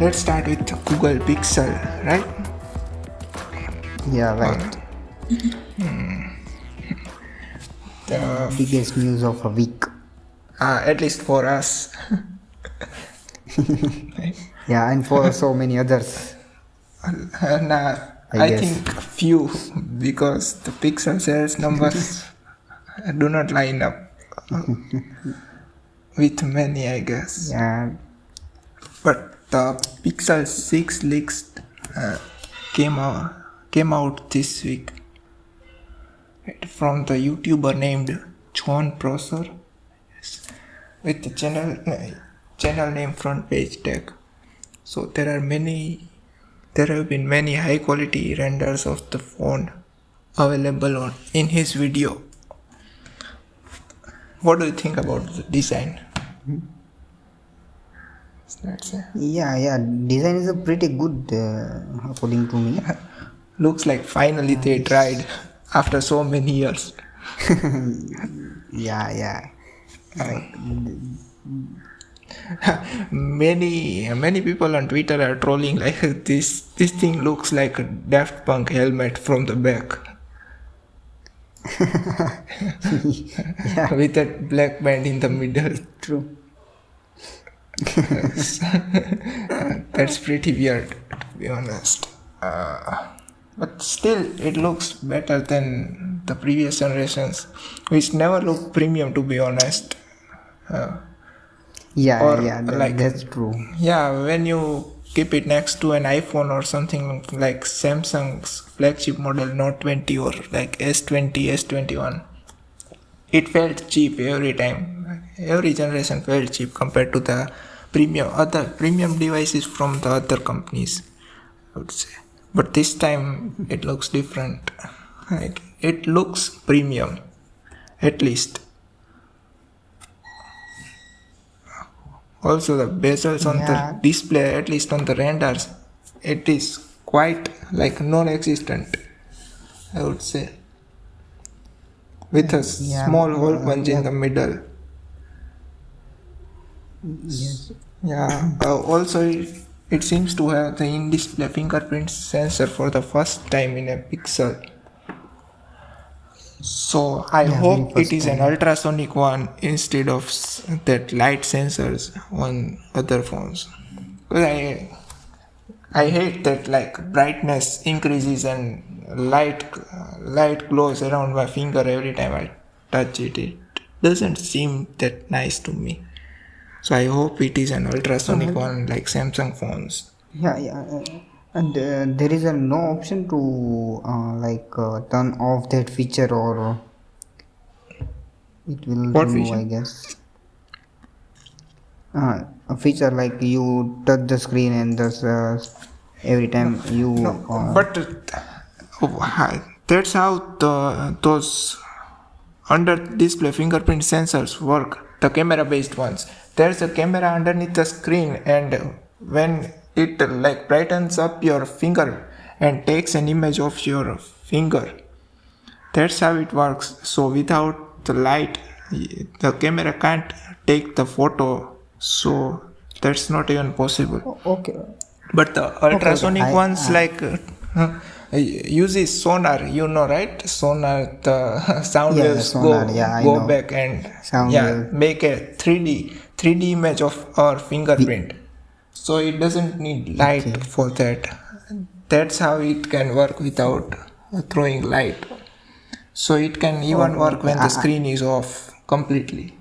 let's start with Google Pixel, right? Yeah, right. The Biggest news of a week. at least for us. Yeah, and for so many others. Nah, I I guess. think few, because the Pixel sales numbers do not line up with many, I guess. Yeah, But the Pixel 6 leaks came out this week, right, from the YouTuber named John Prosser, with the channel name front page tag. So there have been many high quality renders of the phone available in his video. What do you think about the design? Let's say. yeah. Design is a pretty good, according to me. Looks like finally they tried after so many years. Yeah. Like, Many people on Twitter are trolling like this thing looks like a Daft Punk helmet from the back. yeah, With that black band in the middle. true. That's pretty weird, to be honest. But still, it looks better than the previous generations, which never looked premium, to be honest. That's true. Yeah, when you keep it next to an iPhone or something like Samsung's flagship model Note 20 or like S20, S21, it felt cheap every time. Every generation felt cheap compared to the other premium devices from the other companies, I would say. But this time it looks different. It looks premium, at least. Also, the bezels on the display, at least on the renders, it is quite like non-existent, I would say, with a small hole punch in the middle. Yes. Yeah. Also, it seems to have the in-display fingerprint sensor for the first time in a Pixel. So I hope it is an ultrasonic one instead of that light sensors on other phones. Because I hate that like brightness increases and light glows around my finger every time I touch it. It doesn't seem that nice to me. So I hope it is an ultrasonic one like Samsung phones. Yeah. And there is no option to turn off that feature, or it will What do, feature? I guess. A feature like you touch the screen and thus every time you. But that's how those under display fingerprint sensors work. The camera based ones. There's a camera underneath the screen, and when it like brightens up your finger and takes an image of your finger, that's how it works. So without the light, the camera can't take the photo, so that's not even possible. Okay. But the ultrasonic ones uses sonar, right? Sonar, the sound waves go back and make a 3D image of our fingerprint. So it doesn't need light for that. That's how it can work without throwing light. So it can even work when the screen is off completely.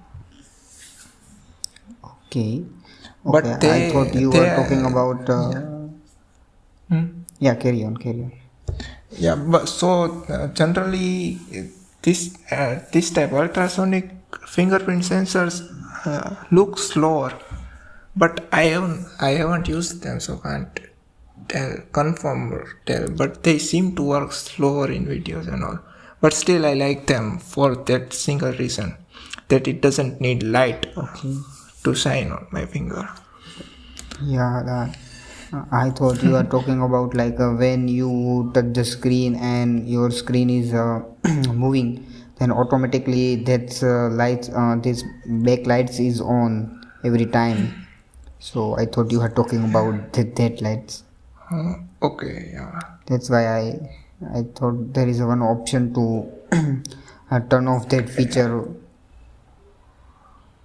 Okay. But I thought you were talking about. Carry on. Yeah, but so generally this type ultrasonic fingerprint sensors look slower, but I haven't used them, so can't confirm or tell. But they seem to work slower in videos and all. But still, I like them for that single reason, that it doesn't need light to shine on my finger. Yeah. I thought you were talking about like when you touch the screen and your screen is moving, then automatically that's lights, this backlights is on every time. So I thought you were talking about the headlights. Okay, yeah. That's why I thought there is one option to turn off that feature,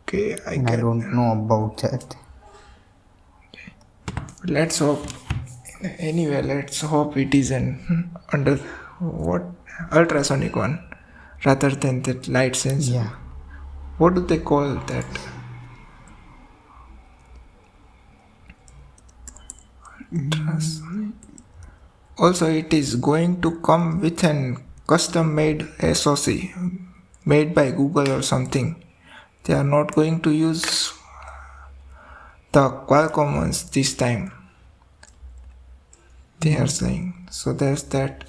Okay, I and I get. don't know about that. Let's hope. Anyway, let's hope it is an under what ultrasonic one rather than that light sensor. Yeah. What do they call that? Also, it is going to come with an custom-made SoC made by Google or something. They are not going to use the Qualcomm ones this time. They are saying. So there's that.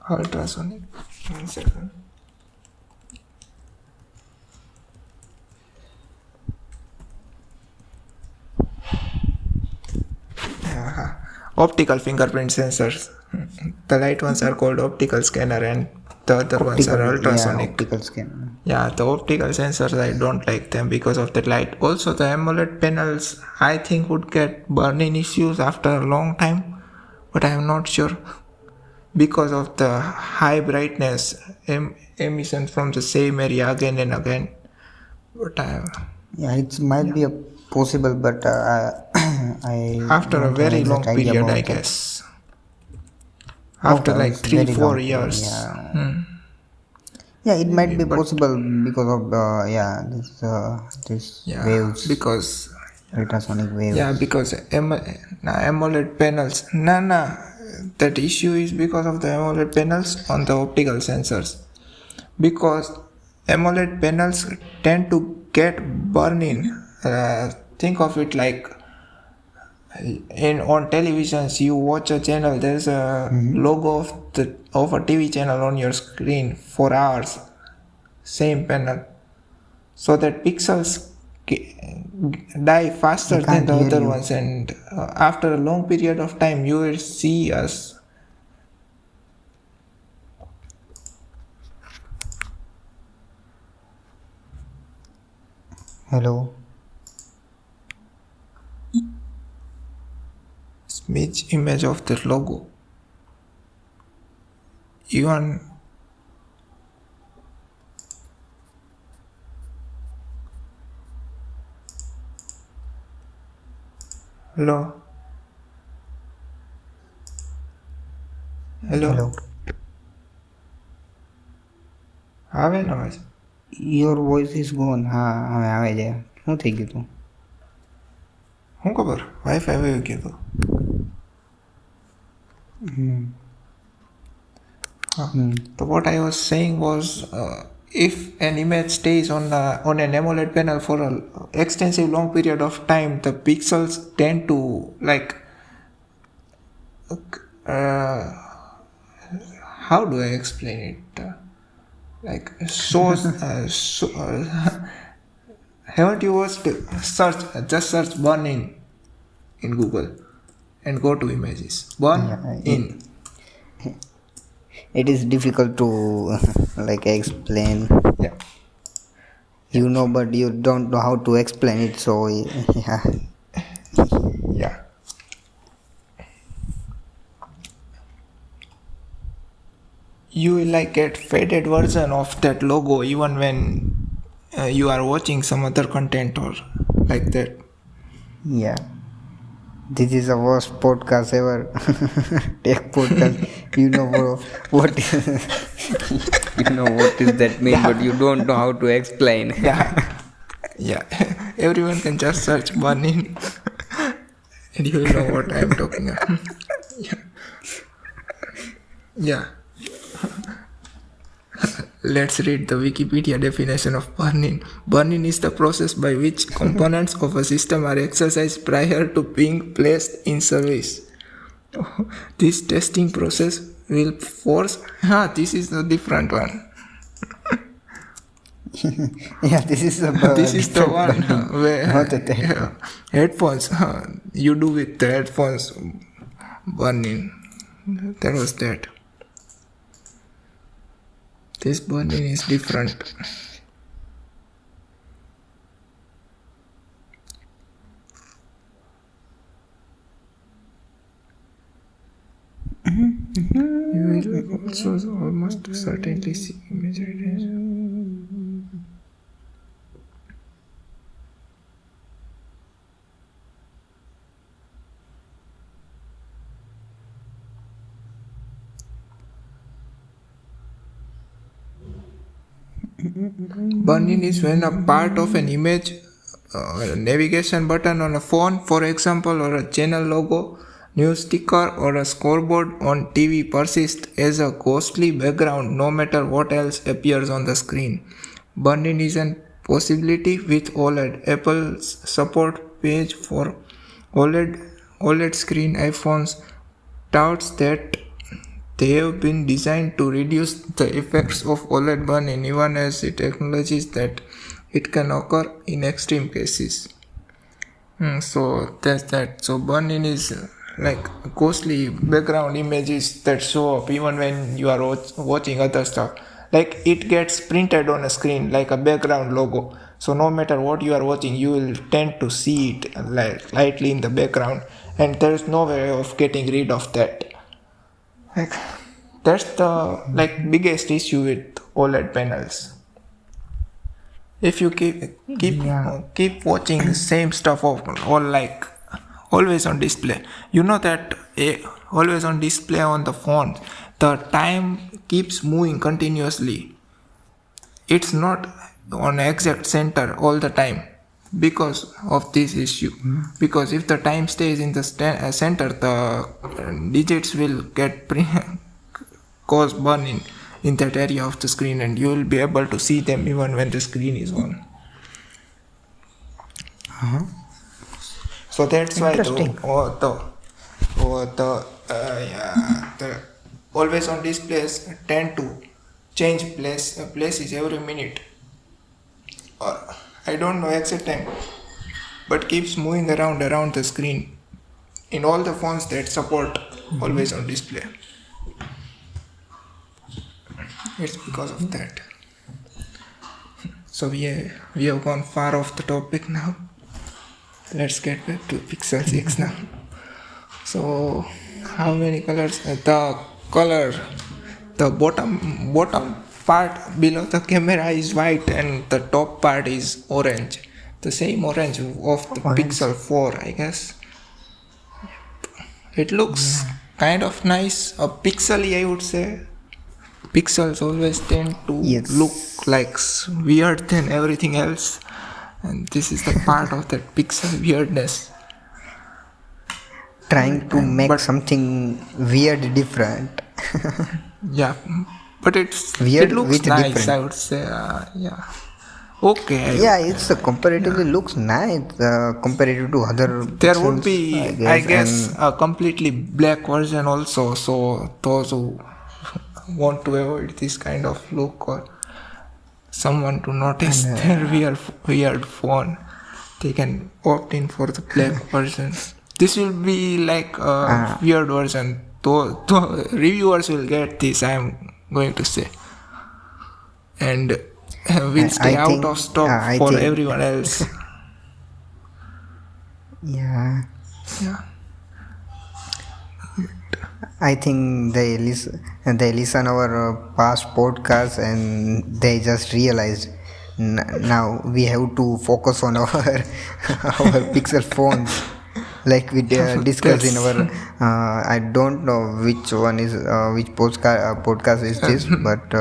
Ultrasonic. 1 second. Optical fingerprint sensors. The light ones are called optical scanner and the other ones are ultrasonic. Optical scanner. Yeah, the optical sensors, I don't like them because of the light. Also, the AMOLED panels, I think would get burn-in issues after a long time, but I am not sure because of the high brightness emission from the same area again and again. But Yeah, it might be a possible, but I after a don't have very exact long idea period, about I that. guess. After like It's 3 very 4 long period, years. yeah. Yeah, it might be But- possible because of this Yeah, waves, because ultrasonic waves. yeah, because AMOLED panels. That issue is because of the AMOLED panels on the optical sensors. Because AMOLED panels tend to get burn-in. Think of it like on televisions, you watch a channel. There's a logo of a TV channel on your screen for hours. Same panel, so that pixels die faster I than can't the hear other you. ones, and after a long period of time, you will see us. Hello. Smidge image of the logo. Even hello. Hello. આવે ને અવાજ? Your voice is gone. હા હવે આવે છે. શું થઈ ગયું તું? શું ખબર વાઈફાઈ વયું કીધું. So what I was saying was, if an image stays on an AMOLED panel for an extensive long period of time, the pixels tend to how do I explain it? Haven't you watched just search burn-in in Google and go to images. Burn-in. It is difficult to explain. Yeah. You know, but you don't know how to explain it. So yeah. Yeah. You will get faded version of that logo even when you are watching some other content or like that. Yeah. This is the worst podcast ever. Tech podcast. You know what you know what is that mean, but you don't know how to explain. Yeah. Everyone can just search burn-in and you will know what I am talking about. Yeah. Let's read the Wikipedia definition of burn-in. Burn-in is the process by which components of a system are exercised prior to being placed in service. This testing process will force... this is a different one. Yeah, this is the one where headphones, you do with the headphones burn-in. That was that. This burn-in is different. also almost certainly see image recognition. Burn-in is when a part of an image, a navigation button on a phone, for example, or a channel logo, news sticker, or a scoreboard on TV persists as a ghostly background no matter what else appears on the screen. Burn-in is a possibility with OLED. Apple's support page for OLED screen iPhones touts that they have been designed to reduce the effects of OLED burn-in even as it acknowledges that it can occur in extreme cases. So that's that. So burn-in is like ghostly background images that show up even when you are watching other stuff. Like it gets printed on a screen like a background logo. So no matter what you are watching, you will tend to see it like lightly in the background, and there is no way of getting rid of that. Like that's the biggest issue with OLED panels. If you keep watching the same stuff or like always on display, you know that always on display on the phone, the time keeps moving continuously. It's not on exact center all the time because of this issue. Because if the time stays in the center, the digits will get cause burn in that area of the screen, and you will be able to see them even when the screen is on. So that's why the always on displays tend to change places every minute, or I don't know exact time, but keeps moving around the screen in all the phones that support always on display. It's because of that. So we have gone far off the topic now. Let's get back to Pixel 6 now. So how many colors? The bottom part below the camera is white and the top part is orange. The same orange of the Pixel 4, I guess. It looks kind of nice, pixely, I would say. Pixels always tend to look like weird than everything else, and this is the part of that pixel weirdness. Trying to make something weird different. Yeah, but it looks nice, different. I would say. Yeah. Okay. Yeah, it's comparatively looks nice comparative to other. There pixels, would be, I guess, a completely black version also. So those who want to avoid this kind of look or someone to notice their weird phone, they can opt in for the black version. This will be like a weird version. The reviewers will get this, I am going to say, and will stay out of stock for everyone else. Yeah. I think they listen our past podcasts and they just realized now we have to focus on our Pixel phones, like we discussed in our I don't know which one is which podcast is this, but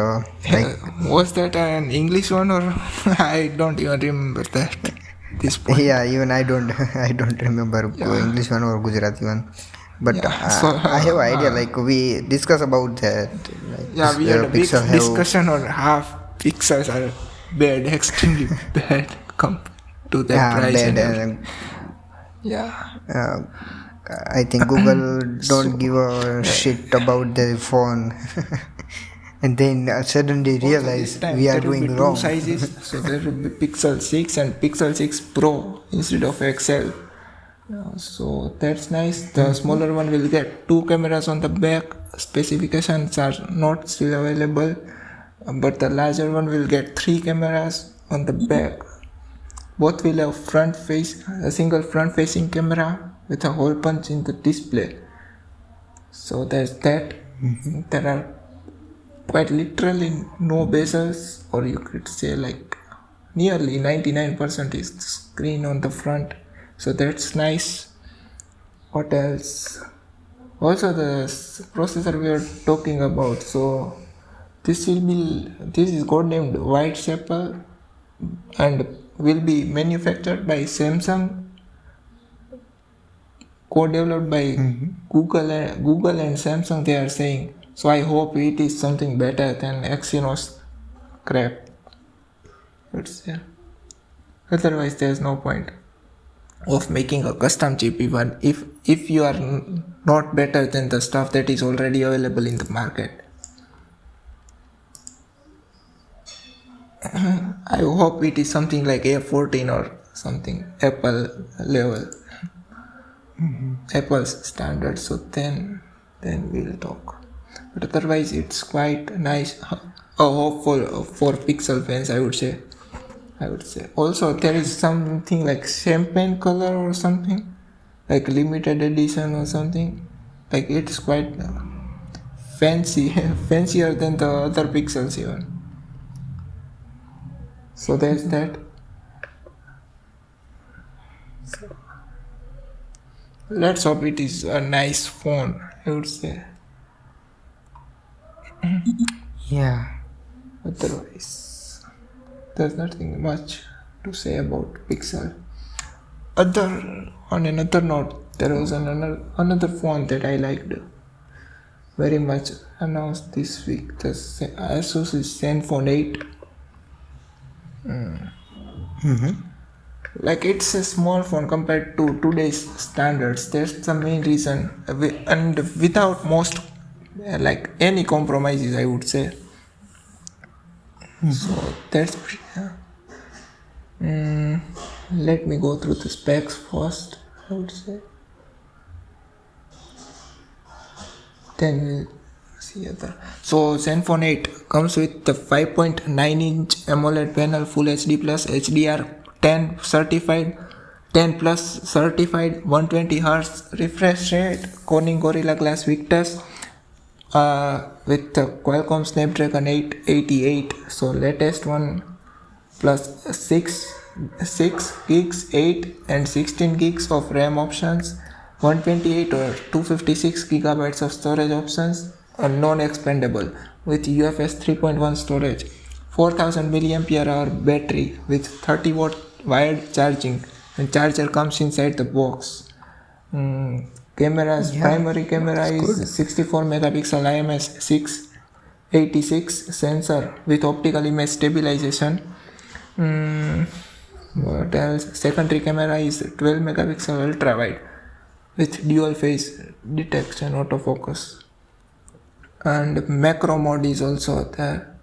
was that an English one or I don't even remember that this point. Yeah, even I don't remember English one or Gujarati one. But I have an idea, like we discuss about that. Like we had a big discussion on how pixels are bad, extremely bad compared to that price. I think Google don't give a shit about their phone. And then suddenly realize we are doing wrong. Two sizes, so there will be Pixel 6 and Pixel 6 Pro instead of XL. So that's nice. The smaller one will get 2 cameras on the back. Specifications are not still available, but the larger one will get 3 cameras on the back. Both will have a single front facing camera with a hole punch in the display. So there's that. There are quite literally no bezels, or you could say like nearly 99% is screen on the front, so that's nice. What else? Also the processor we are talking about, so this is codenamed Whitechapel and will be manufactured by Samsung, co-developed by Google and Samsung, they are saying. So I hope it is something better than Exynos crap. Otherwise there's no point of making a custom chip, even if you are not better than the stuff that is already available in the market. I hope it is something like A14 or something Apple level, Apple's standard, so then we'll talk. But otherwise it's quite nice, a hopeful for Pixel fans, I would say. Also there is something like champagne color or something, like limited edition or something, like it's quite fancy, fancier than the other Pixels even. So there's that. Let's hope it is a nice phone, I would say. Yeah. Otherwise, there's nothing much to say about Pixel. On another note, there was another phone that I liked very much, announced this week. The Asus Zenfone 8. Like it's a small phone compared to today's standards. That's the main reason, and without most like any compromises, I would say. So that's let me go through the specs first, I would say. Then we'll see other. So Zenfone 8 comes with the 5.9-inch AMOLED panel, Full HD plus HDR10 certified, 10 plus certified, 120 Hz refresh rate, Corning Gorilla Glass Victus, with the Qualcomm Snapdragon 888, so latest one, plus 6 gigs, 8 and 16 gigs of RAM options, 128 or 256 gigabytes of storage options, non-expandable, with UFS 3.1 storage, 4000 mAh battery with 30 watt wired charging, and charger comes inside the box. Primary camera is 64 megapixel IMX 686 sensor with optical image stabilization. What else? Secondary camera is 12 megapixel ultra wide with dual face detection autofocus, and macro mode is also there.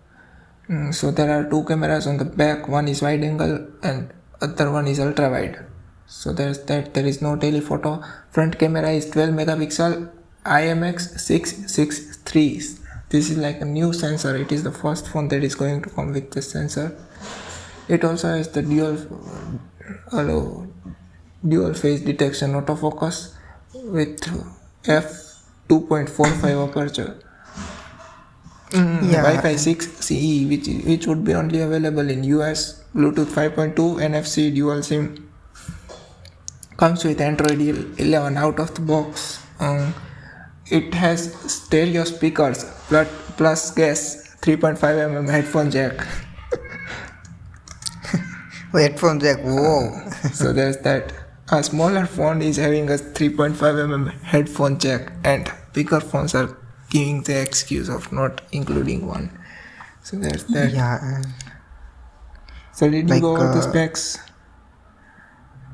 So there are two cameras on the back, one is wide angle and other one is ultra wide. So there's that. There is no telephoto. Front camera is 12 megapixel IMX 663. This is like a new sensor. It is the first phone that is going to come with this sensor. It also has the dual face detection autofocus with f2.45 aperture. Wi-Fi 6 CE, which would be only available in US. Bluetooth 5.2, NFC, dual SIM. Comes with Android 11 out of the box. It has stereo speakers plus gas 3.5mm headphone jack. Headphone jack, whoa. So there's that. A smaller phone is having a 3.5mm headphone jack, and bigger phones are giving the excuse of not including one. So there's that. Yeah. So did you go over the specs?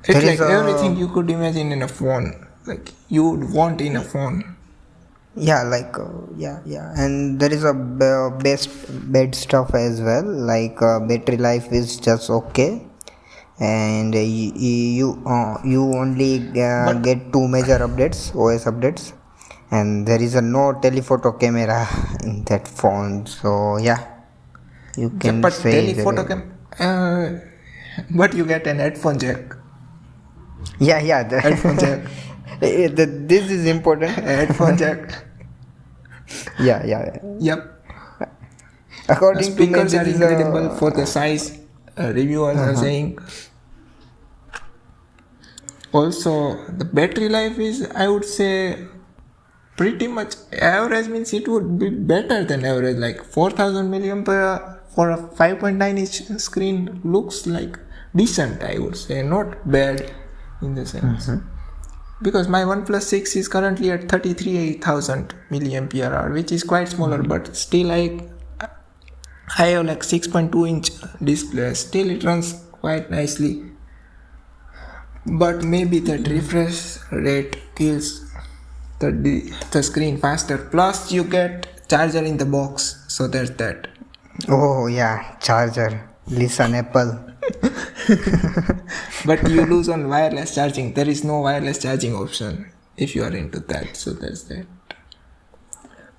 It's like everything you could imagine in a phone, like you would want in a phone. Yeah, and there is a bad stuff as well, like battery life is just okay, and you only get two major updates, OS updates, and there is a no telephoto camera in that phone. So yeah, you can but say telephoto but you get an headphone jack. Yeah, the headphone jack. This is important. Headphone jack. Yeah. Yep. According to me, Speakers this are is incredible a for the size. Reviewers are saying. Also, the battery life is, I would say, pretty much average. Means it would be better than average. Like 4000 milliampere for a 5.9 inch screen looks like decent, I would say, not bad in the sense. Because my OnePlus 6 is currently at 33,000 milliampere hour, which is quite smaller, but still I have like 6.2 inch display. Still it runs quite nicely. But maybe that refresh rate kills the screen faster. Plus you get charger in the box, so there's that. Oh yeah, charger. Listen, Apple. But you lose on wireless charging. There is no wireless charging option if you are into that. So there's that.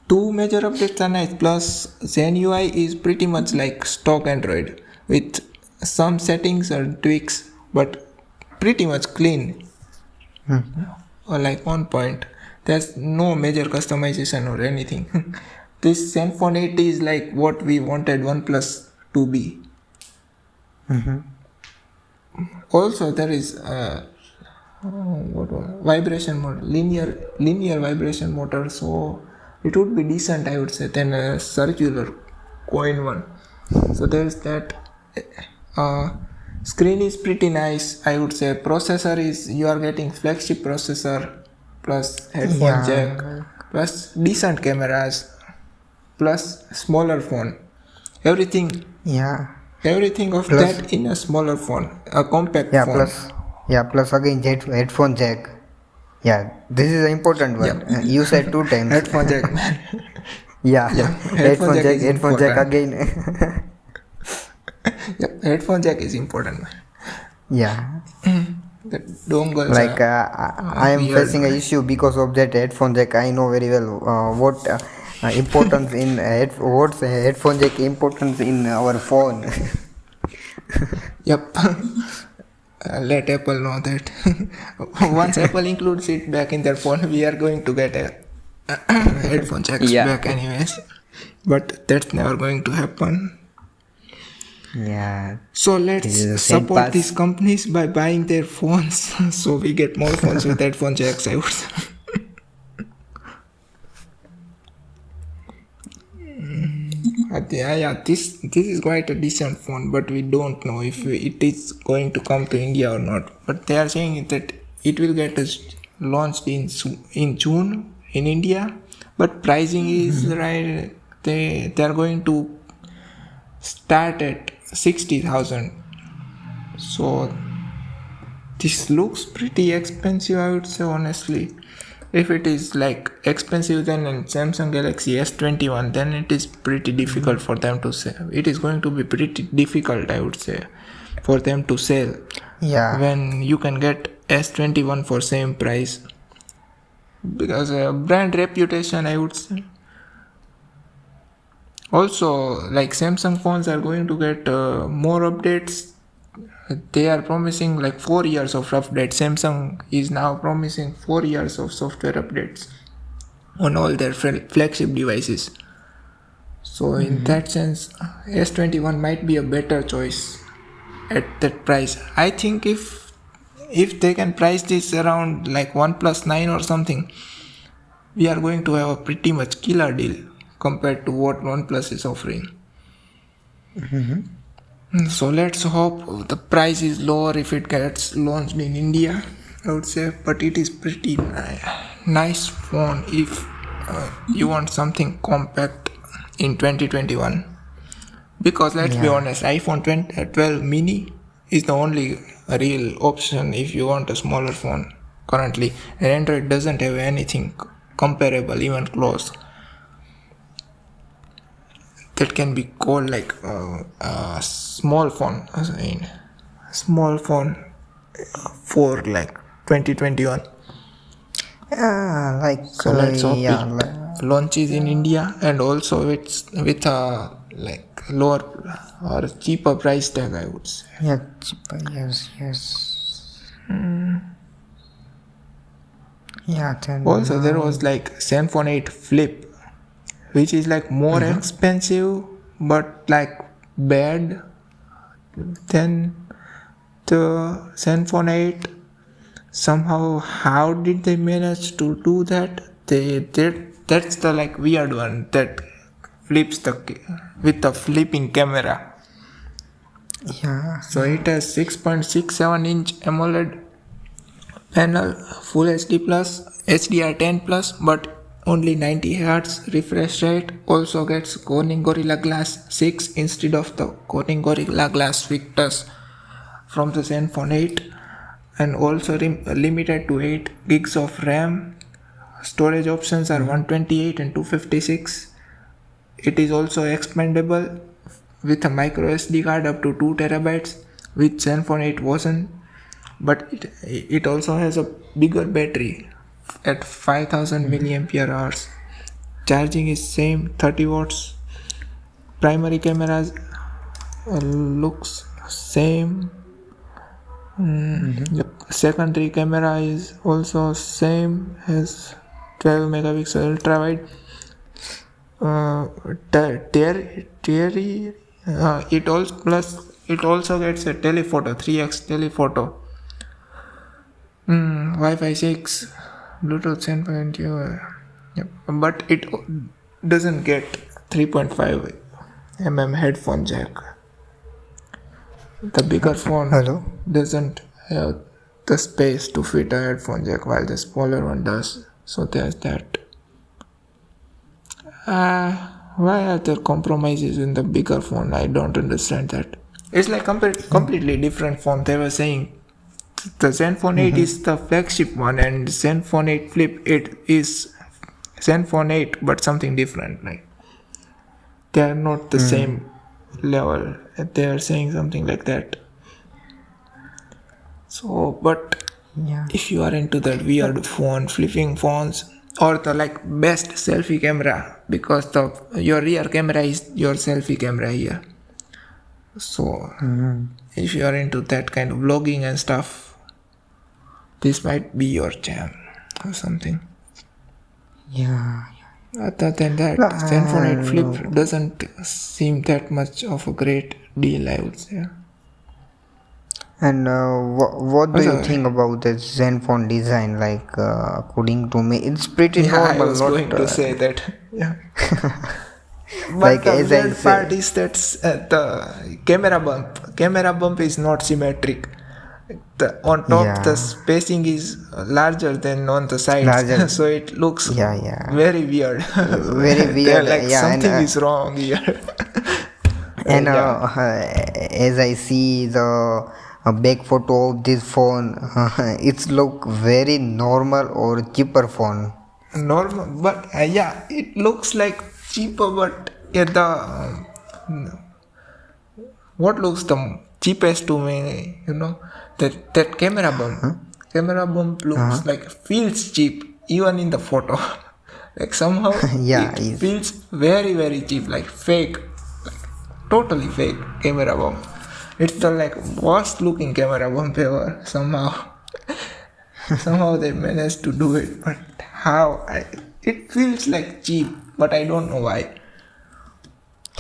Two major updates are nice. Plus Zen UI is pretty much like stock Android with some settings or tweaks, but pretty much clean. Or like on point. There's no major customization or anything. This Zenfone 8 is like what we wanted OnePlus to be. Also, there is vibration motor, linear vibration motor. So it would be decent, I would say, than a circular coin one. So there is that. Screen is pretty nice, I would say. Processor is, you are getting flagship processor plus headphone jack plus decent cameras plus smaller phone. Everything of Plus- that in a smaller phone, a compact phone. Plus again headphone jack. Yeah, this is an important one. Yeah. You said 2 times. Headphone jack. Yeah, Headphone jack is headphone jack important. again. Yep, headphone jack is important. Yeah, The dongles like are I am weird. facing an issue because of that headphone jack. I know very well what importance in what's a headphone jack importance in our phone. Yep. Let Apple know that. Once Apple includes it back in their phone, we are going to get a headphone jacks back anyways. But that's never going to happen. Yeah. So This let's is the same support path. these companies by buying their phones so we get more phones with headphone jacks, I would say. This is quite a decent phone, but we don't know if it is going to come to India or not. But they are saying that it will get launched in June in India, but pricing is right. They are going to start at 60,000. So this looks pretty expensive, I would say, honestly. If it is like expensive than a Samsung Galaxy S21, then it is pretty difficult for them to sell. It is going to be pretty difficult, I would say, for them to sell. Yeah. When you can get S21 for same price. Because brand reputation, I would say. Also, like Samsung phones are going to get more updates. They are promising like 4 years of updates. Samsung is now promising 4 years of software updates on all their flagship devices. So in that sense, S21 might be a better choice at that price. I think if they can price this around like OnePlus 9 or something, we are going to have a pretty much killer deal compared to what OnePlus is offering. So let's hope the price is lower if it gets launched in India, I would say. But it is pretty nice phone if you want something compact in 2021. Because let's be honest, iPhone 12 mini is the only real option if you want a smaller phone currently. And Android doesn't have anything comparable, even close, that can be called like a small phone. Small phone for like 2021. So let's hope it launches in India, and also it's with a like lower or cheaper price tag, I would say. Yeah, cheaper. Yes. Yeah. Then There was like Zenfone 8 Flip, which is like more expensive but like bad than the Zenfone 8. Somehow, how did they manage to do that? They did. That's the like weird one that flips with the flipping camera. Yeah. So it has 6.67-inch AMOLED panel, Full HD plus, HDR10 plus, but only 90 Hz refresh rate. Also gets Corning Gorilla Glass 6 instead of the Corning Gorilla Glass Victus from the Zenfone 8, and also limited to 8 gigs of RAM. Storage options are 128 and 256. It is also expandable with a micro SD card up to 2 terabytes, which Zenfone 8 wasn't. But it also has a bigger battery at 5000 milliampere hours. Charging is same 30 watts. Primary cameras looks same. The secondary camera is also same, has 12 megapixel ultra wide. It also gets a telephoto, 3x telephoto. Wi-Fi 6, Bluetooth 10.2. Yep. But it doesn't get 3.5 headphone jack. The bigger phone doesn't have the space to fit a headphone jack, while the smaller one does. So there's that. Why are there compromises in the bigger phone? I don't understand that. It's like completely different phone. They were saying the Zenfone 8 is the flagship one, and Zenfone 8 Flip 8 is Zenfone 8 but something different. Like they are not the same level. They are saying something like that. So, but if you are into that weird phone, flipping phones, or the like best selfie camera, because your rear camera is your selfie camera here. So if you are into that kind of vlogging and stuff, this might be your jam or something. Yeah. Other than that, Zenfone 8 Flip doesn't seem that much of a great deal, I would say. And what do you think about the Zenfone design? Like, according to me, it's pretty normal. I was going to say that. Yeah. But Like, the as I weird part is that the camera bump is not symmetric. On top the spacing is larger than on the sides, so it looks very weird. Very weird. Like something is wrong here. And as I see the back photo of this phone, it's look very normal or cheaper phone. Normal, but it looks like cheaper, but what looks the cheapest to me, that camera bump looks like feels cheap even in the photo. Like somehow it feels very, very cheap, like fake, like totally fake camera bump. It's the like worst looking camera bump ever. Somehow they managed to do it, but how? It feels like cheap, but I don't know why.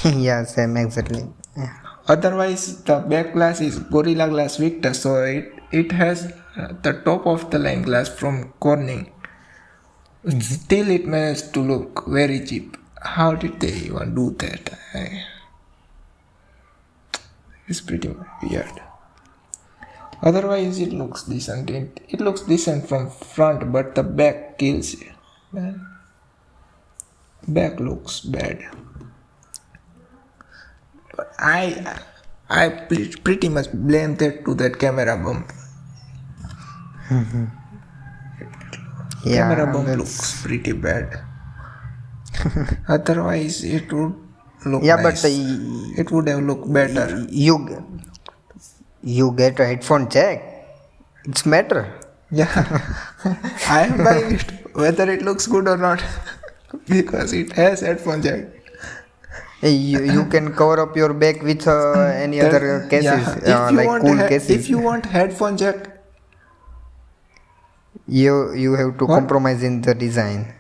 Yeah, same exactly. Yeah. Otherwise, the back glass is Gorilla Glass Victus, so it has the top of the line glass from Corning. Still, it managed to look very cheap. How did they even do that? It's pretty weird. Otherwise, it looks decent. It looks decent from front, but the back kills you, man. Back looks bad. But I pretty much blame that to that camera bump. Camera bump looks pretty bad. Otherwise, it would look nice. But it would have looked better. You get a headphone jack. It's matter. Yeah, I am buying it whether it looks good or not because it has headphone jack. You can cover up your back with any other cases, like cool cases. If you want headphone jack, you have to compromise in the design.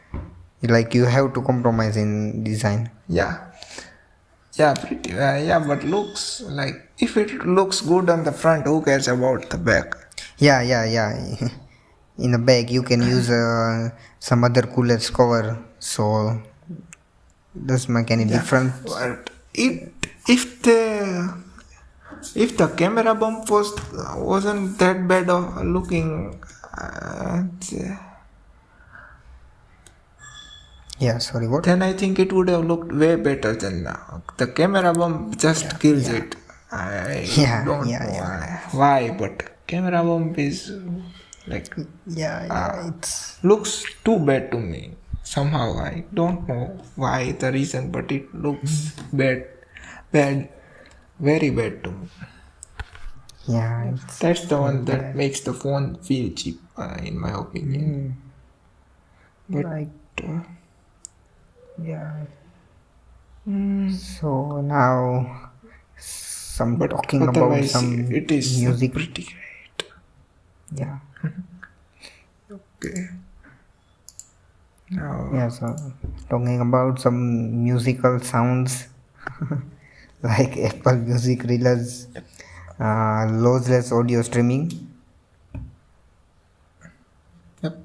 Like you have to compromise in design. Yeah. Yeah, pretty. Yeah, but looks like if it looks good on the front, who cares about the back? Yeah. In the back you can use some other coolers cover, so doesn't make any Yeah, difference. but if the camera bump wasn't that bad of looking, Yeah, sorry, what? then I think it would have looked way better than now. The camera bump just kills yeah. it. I don't Yeah, know yeah. why, but camera bump is like Yeah, it's looks too bad to me. Somehow I don't know why the reason, but it looks bad, very bad to me. yeah, it's That's the one that bad. makes the phone feel cheap, in my opinion. But Like, uh, yeah. So now some but talking about otherwise some it is music. pretty great. Yeah. Okay. Now, Yeah, so talking about some musical sounds like Apple Music release lossless audio streaming. yep.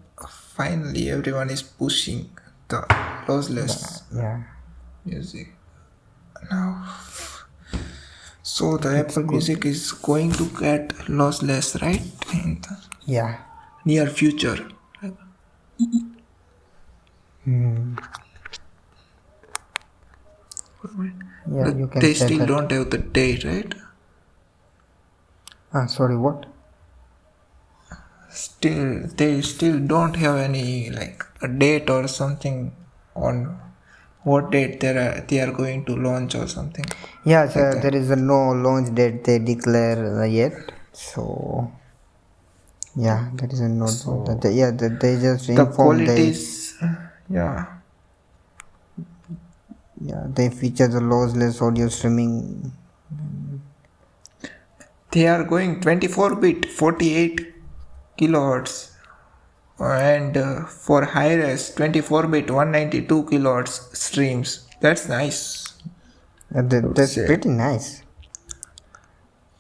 Finally, everyone is pushing the lossless Yeah, music now. So the it's Apple good. Music is going to get lossless, right? In the Yeah. near future. Yeah, But you can they say still that. don't have the date, right? Sorry, what? They still don't have any like a date or something on what date they are going to launch or something Yeah, like so that. there is no launch date they declare yet. So yeah, there is a no. So They just the inform quality they is, yeah, they feature the lossless audio streaming. they are going 24-bit 48 kilohertz, and for high-res 24-bit 192 kilohertz streams. That's nice, I would That's say. pretty nice.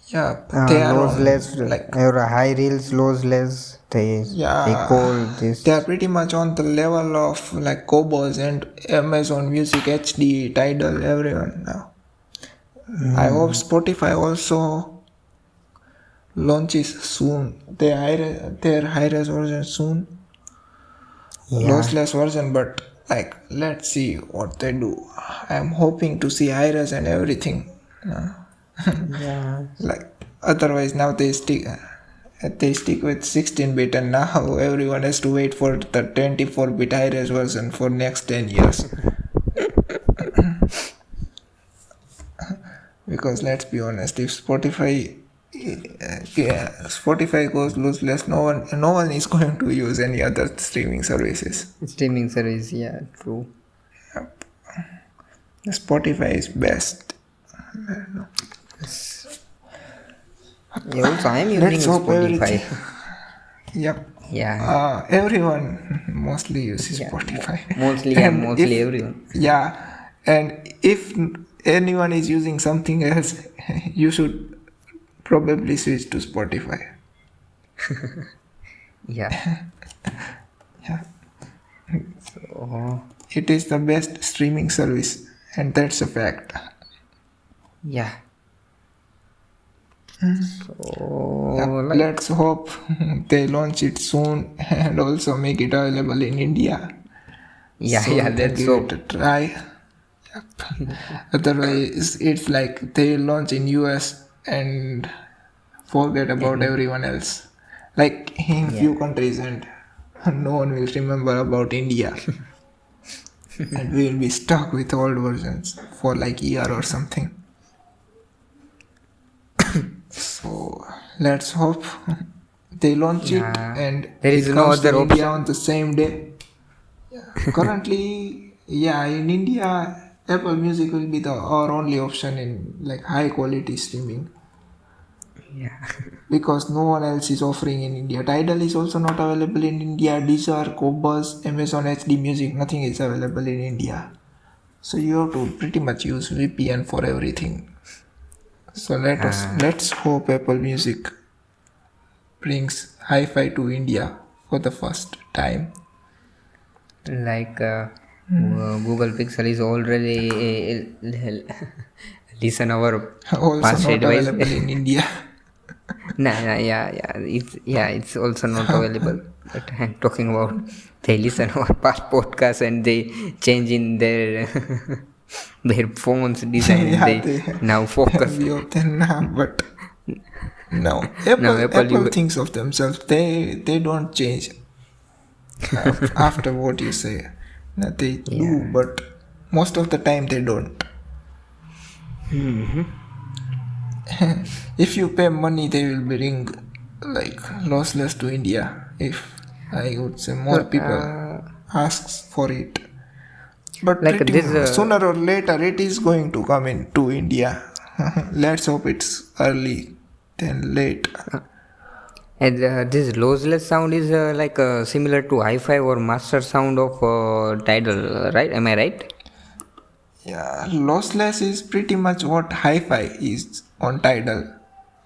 Yeah, they are Lossless like, or high reels lossless. They call yeah, they are this. pretty much on the level of like Cobos and Amazon Music HD, Tidal, everyone now. I hope Spotify also launches soon. Their high-res version soon, Yeah, lossless version. But like, let's see what they do. I'm hoping to see high-res and everything. yeah. Like, otherwise now they stick with 16-bit, and now everyone has to wait for the 24-bit high-res version for next 10 years. Because let's be honest, if Spotify goes lossless, no one is going to use any other streaming services. Streaming service. Yeah, true. Spotify is best. Yeah, also I'm using Let's hope Spotify. everything. Yep. Yeah, Everyone mostly uses yeah. Spotify. Mostly, And mostly if, everyone. yeah, and if anyone is using something else, you should probably switch to Spotify. Yeah. Yeah. So It is the best streaming service, and that's a fact. yeah. So Yeah, like let's hope they launch it soon and also make it available in India. yeah, So yeah. we can That's give so. it a try. Yep. Otherwise, it's like they launch in US and forget about everyone else. Like in few countries, and no one will remember about India. And we will be stuck with old versions for like a year or something. So let's hope they launch it and There is it no comes to other India option. on the same day. Currently, yeah, in India, Apple Music will be our only option in like high quality streaming, Yeah. because no one else is offering in India. Tidal is also not available in India. Deezer, Qobuz, Amazon HD Music, nothing is available in India. So you have to pretty much use VPN for everything. So let's hope Apple Music brings hi-fi to India for the first time. Like Google Pixel is already listen our Also past not advice. available in India. It's also not available. But I'm talking about they listen our past podcast and they change in their their phones design and they now focus. We of them now, but no. Now Apple thinks of themselves. They don't change after what you say. No, they do, but most of the time they don't. If you pay money, they will bring like lossless to India. If I would say more people asks for it, but Like sooner or later it is going to come into India. Let's hope it's early than late. And this lossless sound is like similar to hi-fi or master sound of Tidal, right? Am I right? Yeah, lossless is pretty much what hi-fi is on Tidal,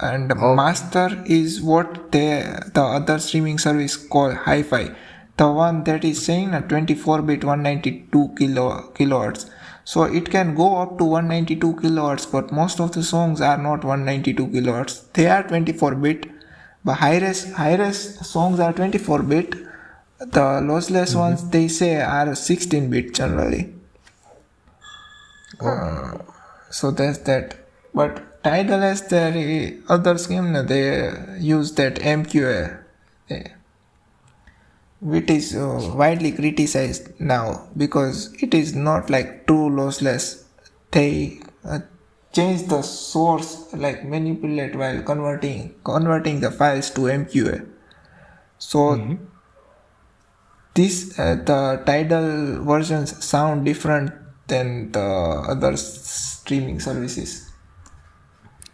and master is what the other streaming service call hi-fi, the one that is saying a 24-bit 192 kilohertz. So it can go up to 192 kilohertz, but most of the songs are not 192 kilohertz. They are 24-bit, but high-res songs are 24-bit. The lossless ones they say are 16-bit generally. So that's that. But Tidal has their other scheme. They use that MQA, which is widely criticized now because it is not like true lossless. They change the source, like manipulate while converting the files to MQA. So the Tidal versions sound different than the other streaming services.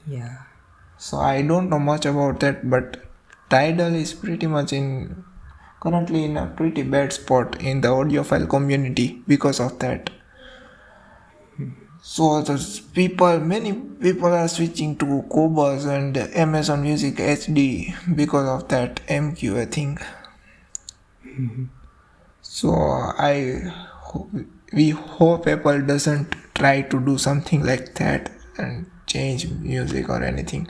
Yeah. So I don't know much about that, but Tidal is pretty much currently in a pretty bad spot in the audiophile community because of that. So many people are switching to Qobuz and Amazon Music HD because of that MQA thing. So we hope Apple doesn't try to do something like that and change music or anything.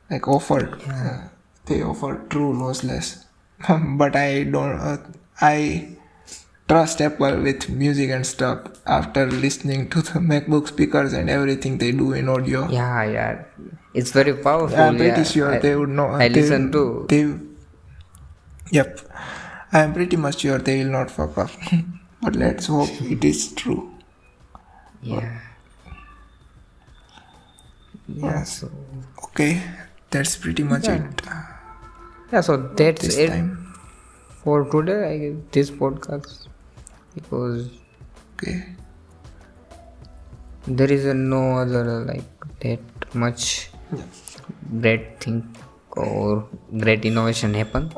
Like they offer true lossless. But I trust Apple with music and stuff after listening to the MacBook speakers and everything they do in audio. Yeah. It's very powerful. I'm pretty sure they would know. Yep. I'm pretty much sure they will not fuck up. But let's hope it is true. Yeah. So okay, that's pretty much it. Yeah, so that's This it time. for today. I guess this podcast, because there is no other like that much great thing or great innovation happen.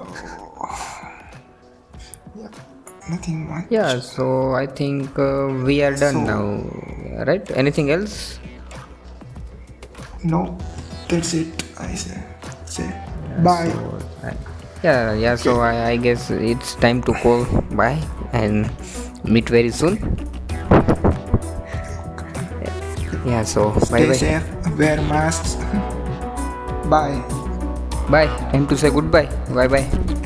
Nothing much. Yeah, so I think we are done now, right? Anything else? No, that's it. I say. Bye. So I guess it's time to call bye and meet very soon. Yeah, so Stay bye. safe, wear masks. Bye. Time to say goodbye. Bye.